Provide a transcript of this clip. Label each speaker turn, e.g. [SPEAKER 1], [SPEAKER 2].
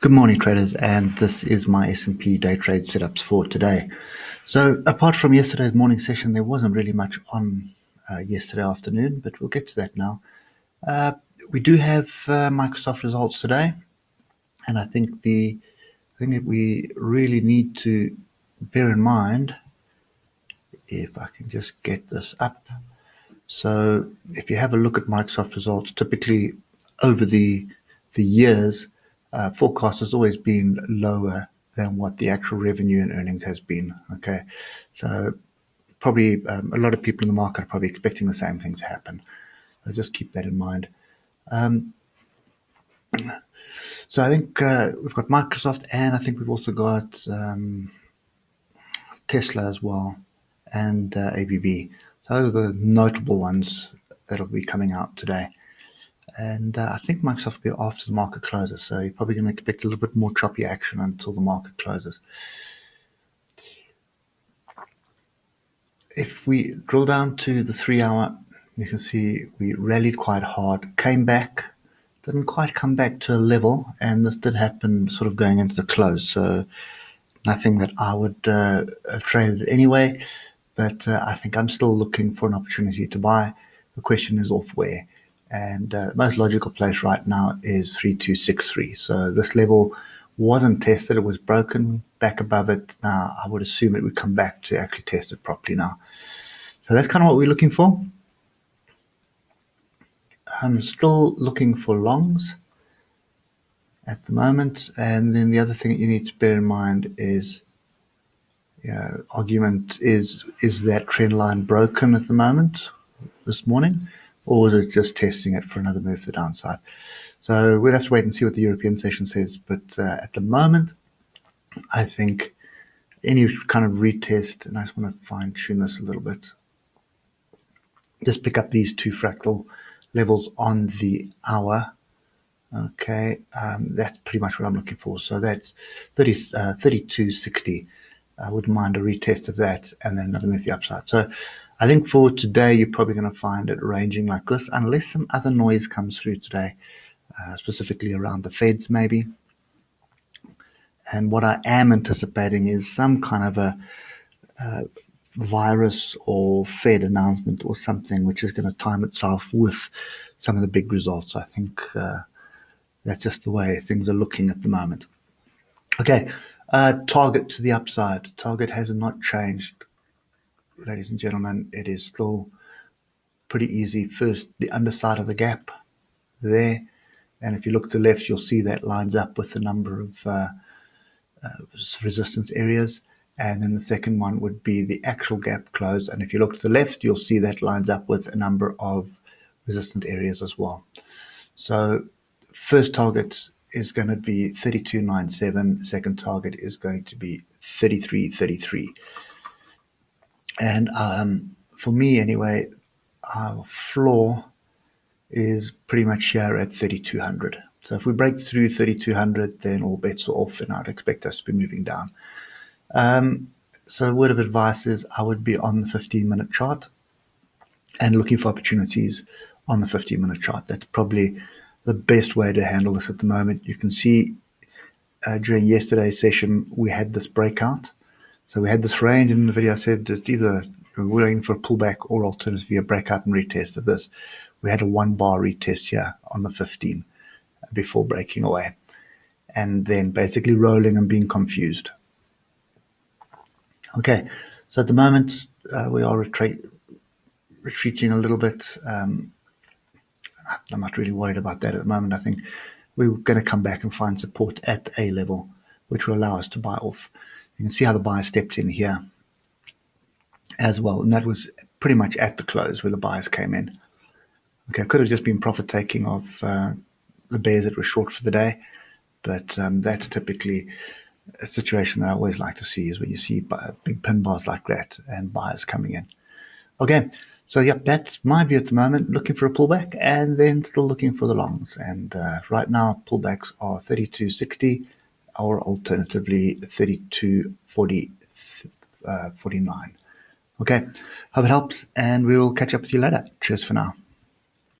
[SPEAKER 1] Good morning, traders, and this is my S&P day trade setups for today. So apart from yesterday's morning session, there wasn't really much on yesterday afternoon, but we'll get to that now. We do have Microsoft results today, and I think the thing that we really need to bear in mind, if I can just get this up. So if you have a look at Microsoft results, typically over the years, forecast has always been lower than what the actual revenue and earnings has been. Okay, so probably a lot of people in the market are probably expecting the same thing to happen. So just keep that in mind. So I think we've got Microsoft, and I think we've also got Tesla as well, and ABB. Those are the notable ones that will be coming out today. And I think Microsoft will be after the market closes, so you're probably going to expect a little bit more choppy action until the market closes. If we drill down to the 3-hour, you can see we rallied quite hard, came back, didn't quite come back to a level, and this did happen sort of going into the close. So nothing that I would have traded anyway, but I think I'm still looking for an opportunity to buy. The question is off where. And the most logical place right now is 3263. So this level wasn't tested. It was broken back above it. Now, I would assume it would come back to actually test it properly now. So that's kind of what we're looking for. I'm still looking for longs at the moment. And then the other thing that you need to bear in mind is argument is that trend line broken at the moment this morning? Or is it just testing it for another move to the downside? So we'll have to wait and see what the European session says. But at the moment, I think any kind of retest, and I just want to fine-tune this a little bit, just pick up these two fractal levels on the hour. Okay, that's pretty much what I'm looking for. So that's 32.60. I wouldn't mind a retest of that, and then another move the upside. So I think for today, you're probably going to find it ranging like this, unless some other noise comes through today, specifically around the Feds maybe. And what I am anticipating is some kind of a virus or Fed announcement or something which is going to time itself with some of the big results. I think that's just the way things are looking at the moment. Okay, target to the upside. Target has not changed. Ladies and gentlemen, it is still pretty easy. First, the underside of the gap there. And if you look to the left, you'll see that lines up with a number of resistance areas. And then the second one would be the actual gap close. And if you look to the left, you'll see that lines up with a number of resistant areas as well. So first target is going to be 32.97. Second target is going to be 33.33. And for me, anyway, our floor is pretty much here at 3,200. So if we break through 3,200, then all bets are off, and I'd expect us to be moving down. So a word of advice is I would be on the 15-minute chart and looking for opportunities on the 15-minute chart. That's probably the best way to handle this at the moment. You can see during yesterday's session, we had this breakout. So we had this range, and in the video I said that either we're waiting for a pullback or alternatively a breakout and retest of this. We had a 1-bar retest here on the 15 before breaking away, and then basically rolling and being confused. Okay, so at the moment we are retreating a little bit. I'm not really worried about that at the moment. I think we're going to come back and find support at A level, which will allow us to buy off. You can see how the buyer stepped in here as well, and that was pretty much at the close where the buyers came in. Okay, could have just been profit taking of the bears that were short for the day, but that's typically a situation that I always like to see, is when you see big pin bars like that and buyers coming in. Okay, so yep, that's my view at the moment. Looking for a pullback, and then still looking for the longs. And right now, pullbacks are 32.60 or alternatively 32.49. Okay, hope it helps, and we will catch up with you later. Cheers for now.